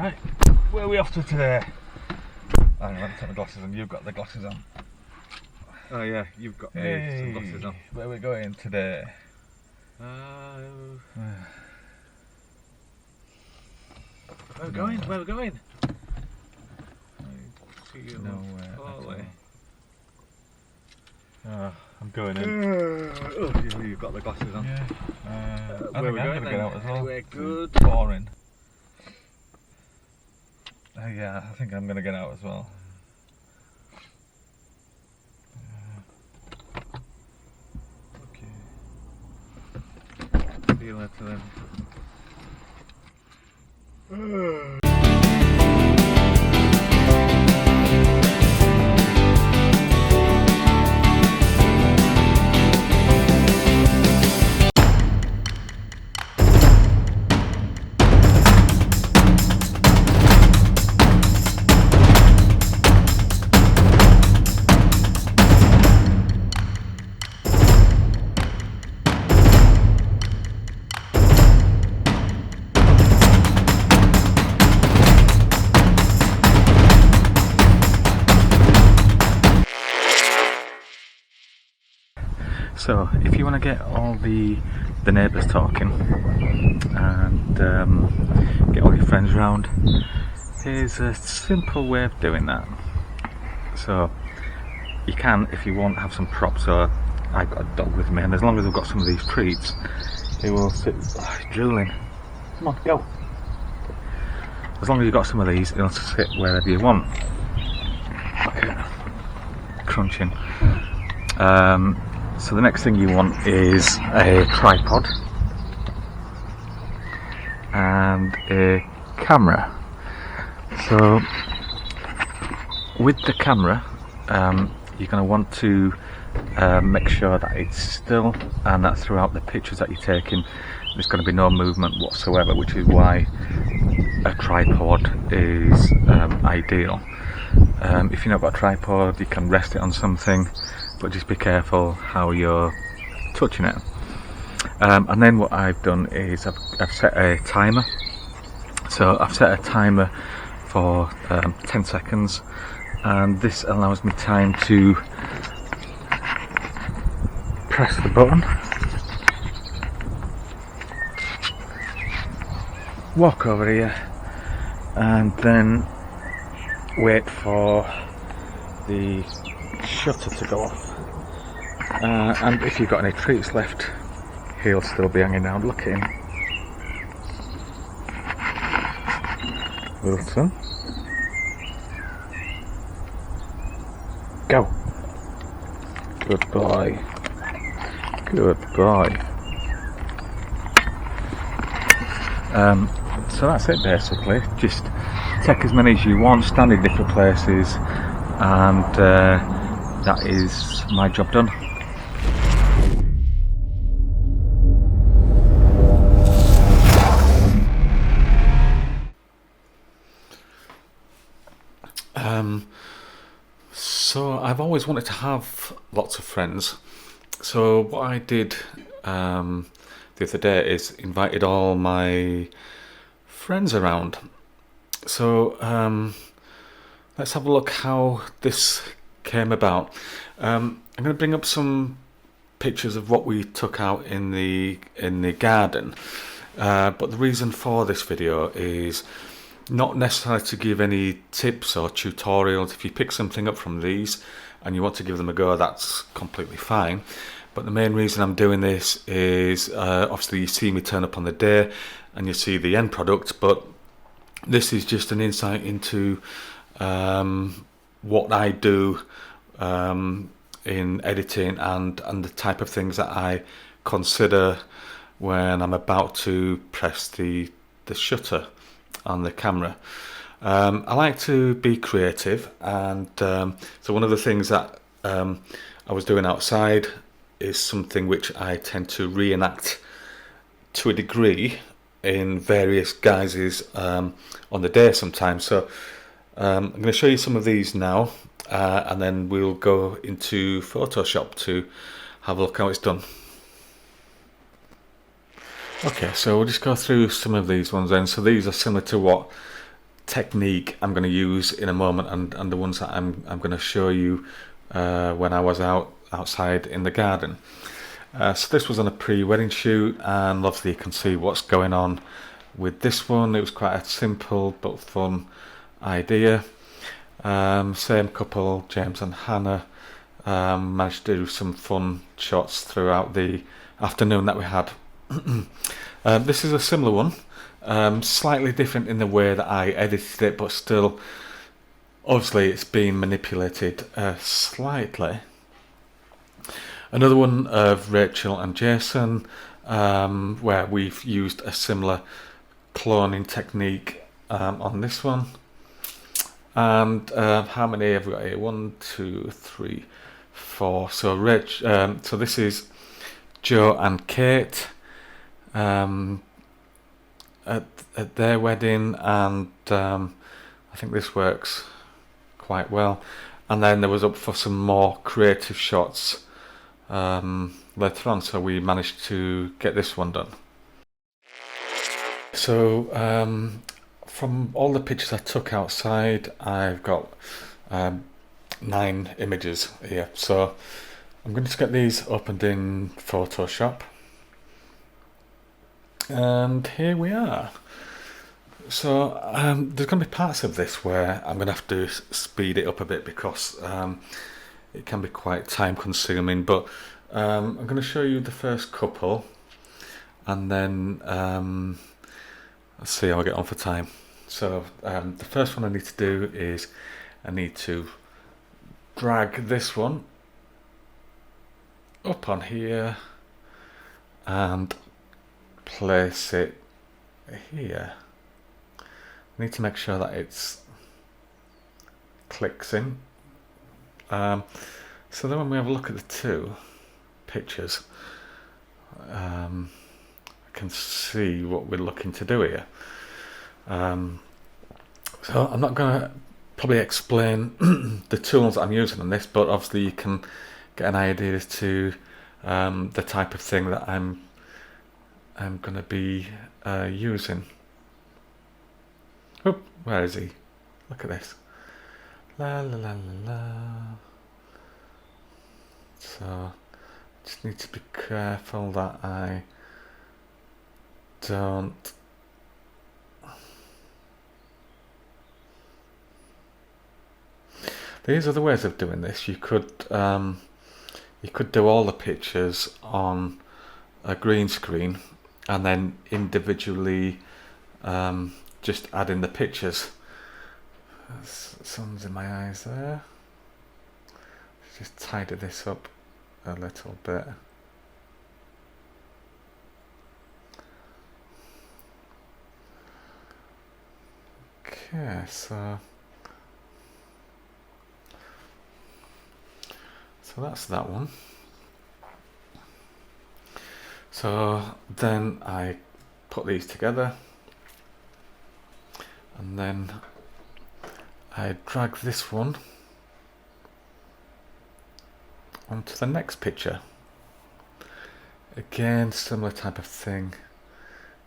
Right, where are we off to today? Hang on, let me take my glasses on. You've got the glasses on. Oh yeah, you've got some glasses on. Where are we going today? Where are we going? Where are we going? Nowhere. I'm going in. You've got the glasses on. Yeah. Where are we going I'm gonna get out as well. Anywhere good? Boring. Yeah, I think I'm gonna get out as well. Okay. See you later then. So, if you want to get all the neighbours talking and get all your friends round, here's a simple way of doing that. So, you can, if you want, have some props. So, I've got a dog with me, and as long as I've got some of these treats, he will sit drooling. Come on, go. As long as you've got some of these, he'll sit wherever you want. Okay. Crunching. So the next thing you want is a tripod and a camera. So with the camera, you're going to want to make sure that it's still and that throughout the pictures that you're taking there's going to be no movement whatsoever, which is why a tripod is ideal. If you've not got a tripod, you can rest it on something, but just be careful how you're touching it. And then what I've done is I've set a timer. So I've set a timer for 10 seconds, and this allows me time to press the button, walk over here, and then wait for the shutter to go off. And if you've got any treats left, he'll still be hanging around. Look at him. Wilson. Go. Good boy. Good boy. So that's it basically. Just take as many as you want, stand in different places, and that is my job done. So I've always wanted to have lots of friends. So what I did the other day is invited all my friends around. So let's have a look how this came about. I'm going to bring up some pictures of what we took out in the garden, but the reason for this video is not necessarily to give any tips or tutorials. If you pick something up from these and you want to give them a go, that's completely fine. But the main reason I'm doing this is obviously you see me turn up on the day and you see the end product, but this is just an insight into what I do in editing and the type of things that I consider when I'm about to press the shutter on the camera. I like to be creative, and so one of the things that I was doing outside is something which I tend to reenact to a degree in various guises on the day sometimes. So I'm going to show you some of these now, and then we'll go into Photoshop to have a look how it's done. Okay, so we'll just go through some of these ones then. So these are similar to what technique I'm going to use in a moment, and the ones that I'm going to show you when I was outside in the garden. So this was on a pre-wedding shoot, and obviously you can see what's going on with this one. It was quite a simple but fun idea. Same couple, James and Hannah, managed to do some fun shots throughout the afternoon that we had. This is a similar one, slightly different in the way that I edited it, but still, obviously it's been manipulated slightly. Another one of Rachel and Jason, where we've used a similar cloning technique on this one. And how many have we got here? 1, 2, 3, 4. So so this is Joe and Kate at their wedding, and I think this works quite well. And then there was up for some more creative shots later on, so we managed to get this one done. So from all the pictures I took outside, I've got 9 images here. So I'm going to get these opened in Photoshop, and here we are. So there's going to be parts of this where I'm going to have to speed it up a bit because it can be quite time consuming, but I'm going to show you the first couple, and then let's see how I get on for time. So the first one I need to do is I need to drag this one up on here and place it here. I need to make sure that it's clicks in. So then when we have a look at the two pictures, I can see what we're looking to do here. So I'm not going to probably explain the tools that I'm using on this, but obviously you can get an idea as to the type of thing that I'm going to be using. Oop, where is he? Look at this. La la la la la. So just need to be careful that I don't There's other ways of doing this. You could do all the pictures on a green screen and then individually just add in the pictures. Sun's in my eyes there. Just tidy this up a little bit. Okay, so that's that one. So then I put these together, and then I drag this one onto the next picture. Again, similar type of thing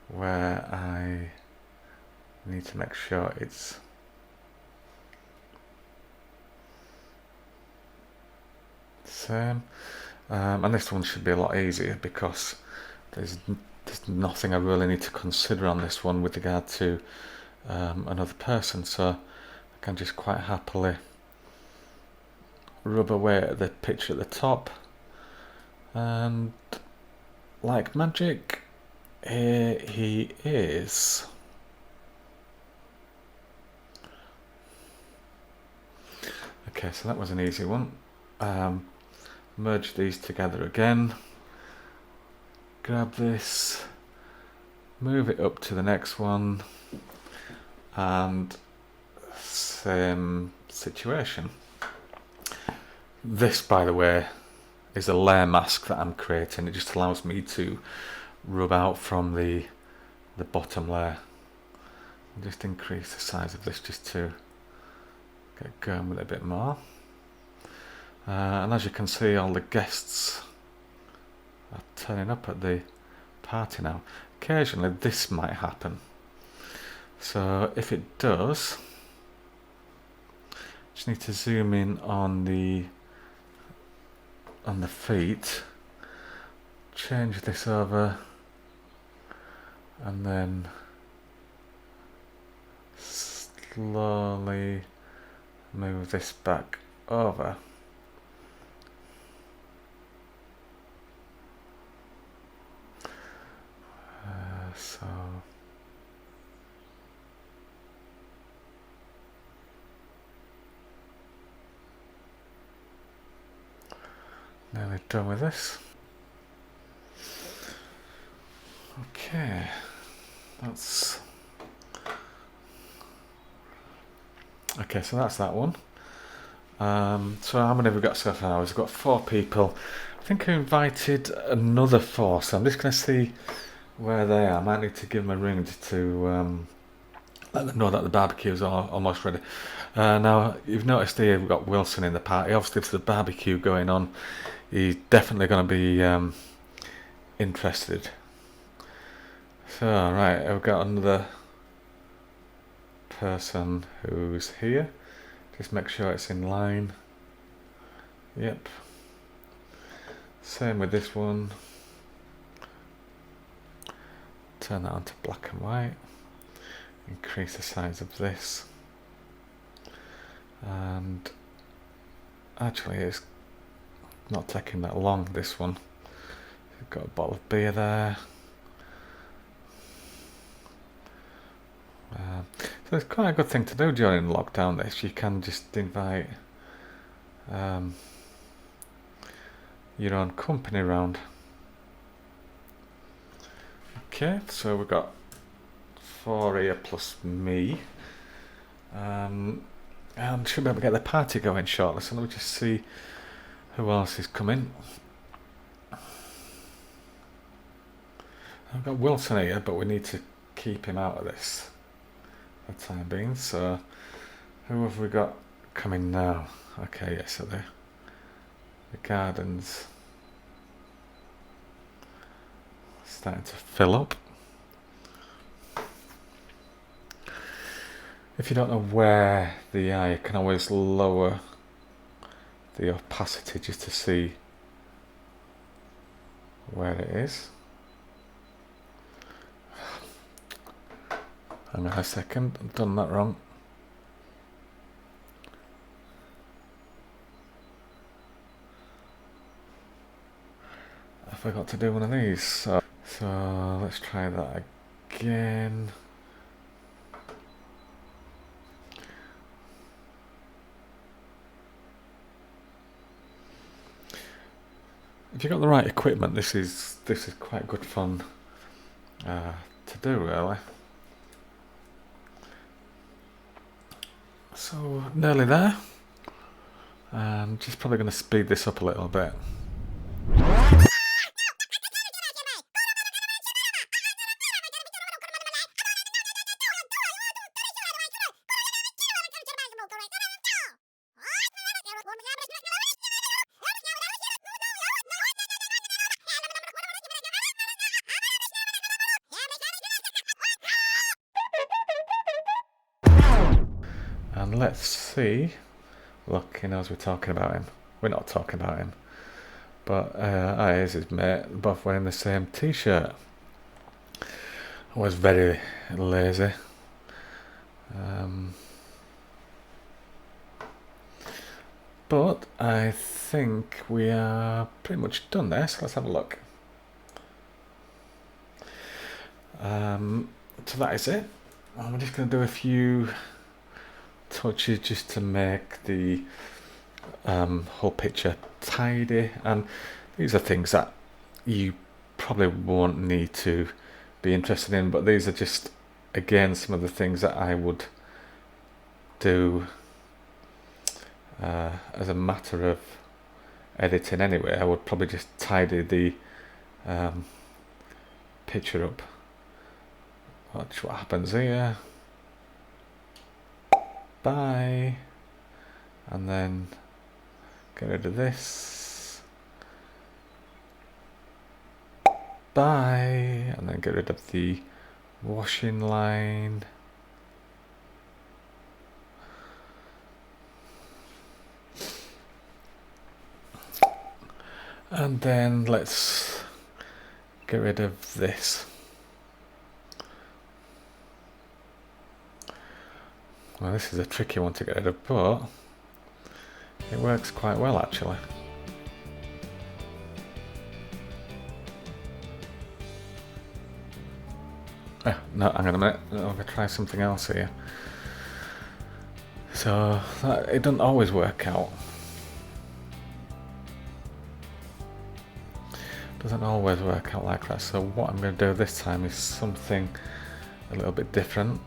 where I need to make sure it's same, and this one should be a lot easier because there's nothing I really need to consider on this one with regard to another person, so I can just quite happily rub away at the picture at the top, and like magic, here he is. Okay, so that was an easy one. Merge these together again, grab this, move it up to the next one, and same situation. This, by the way, is a layer mask that I'm creating. It just allows me to rub out from the bottom layer. I'll just increase the size of this just to get going with it a bit more. And as you can see, all the guests are turning up at the party now. Occasionally this might happen, So if it does, just need to zoom in on the feet, change this over, and then slowly move this back over. So nearly done with this. Okay, that's okay. So that's that one. So how many have we got so far? We've got 4 people. I think I invited another 4, so I'm just going to see where they are. I might need to give them a ring to let them know that the barbecue's almost ready. Now, you've noticed here we've got Wilson in the party. Obviously, if there's a barbecue going on, he's definitely going to be interested. So, right, I've got another person who's here. Just make sure it's in line. Yep. Same with this one. Turn that onto black and white. Increase the size of this. And actually it's not taking that long, this one. We've got a bottle of beer there. So it's quite a good thing to do during lockdown, this. You can just invite your own company around. Okay, so we've got 4 here plus me. And should be able to get the party going shortly, so let me just see who else is coming. I've got Wilson here, but we need to keep him out of this for the time being. So who have we got coming now? Okay, yeah, so the garden's starting to fill up. If you don't know where the eye, you can always lower the opacity just to see where it is. Hang on a second, I've done that wrong. I forgot to do one of these, so let's try that again. If you've got the right equipment, this is quite good fun to do, really. So nearly there. Just probably going to speed this up a little bit. And let's see. Look, he knows we're talking about him. We're not talking about him. But here's his mate, both wearing the same t-shirt. I was very lazy. But I think we are pretty much done there, so let's have a look. So that is it. I'm just going to do a few touches just to make the whole picture tidy, and these are things that you probably won't need to be interested in, but these are just, again, some of the things that I would do as a matter of editing anyway. I would probably just tidy the picture up. Watch what happens here. Bye. And then get rid of this. Bye. And then get rid of the washing line. And then let's get rid of this. Well, this is a tricky one to get rid of, but it works quite well actually. No, hang on a minute, I'm going to try something else here. So, it doesn't always work out. Doesn't always work out like that, so what I'm going to do this time is something a little bit different.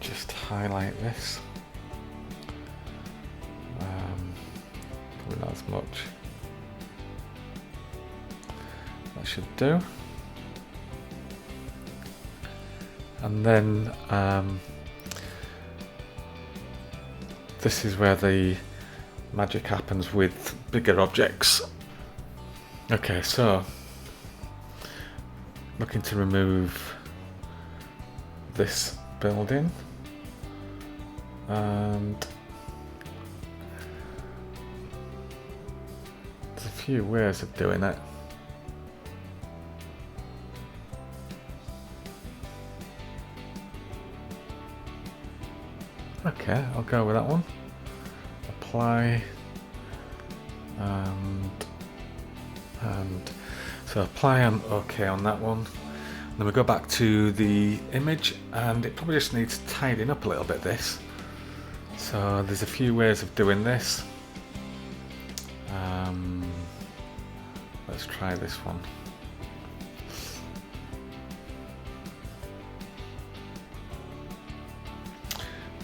Just highlight this. Probably not as much. That should do. And then this is where the magic happens with bigger objects. Okay, so looking to remove this building, and there's a few ways of doing it. Okay, I'll go with that one. Apply, and so apply and OK on that one. Then we go back to the image, and it probably just needs tidying up a little bit, this. So there's a few ways of doing this. Let's try this one.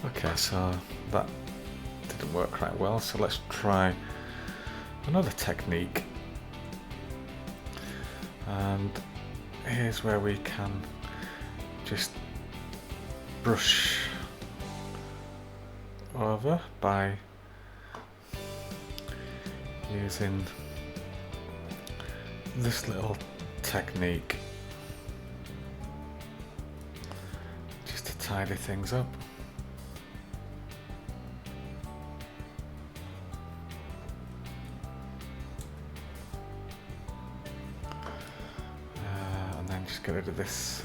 Okay, so that didn't work quite well, so let's try another technique. And here's where we can just brush over by using this little technique just to tidy things up. Just get rid of this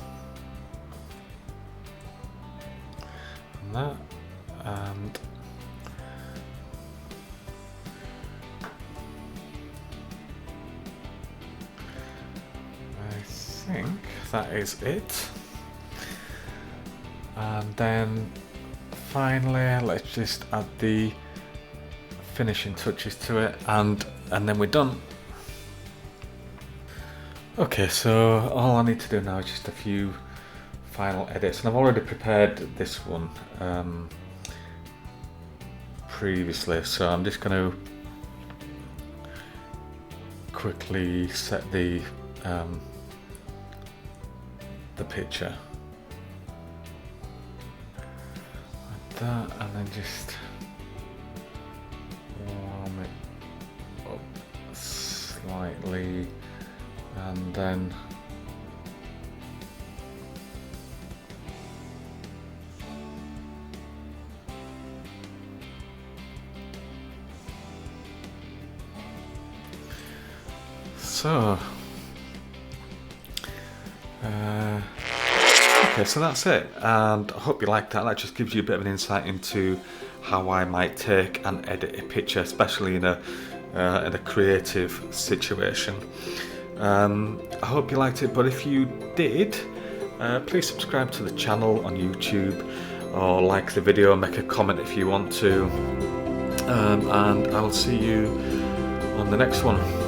and that, and I think that is it. And then finally let's just add the finishing touches to it, and then we're done. Okay, so all I need to do now is just a few final edits, and I've already prepared this one previously, so I'm just going to quickly set the picture like that, and then just warm it up slightly. And then okay, so that's it, and I hope you liked that. That just gives you a bit of an insight into how I might take and edit a picture, especially in a creative situation. I hope you liked it, but if you did, please subscribe to the channel on YouTube, or like the video, make a comment if you want to, and I'll see you on the next one.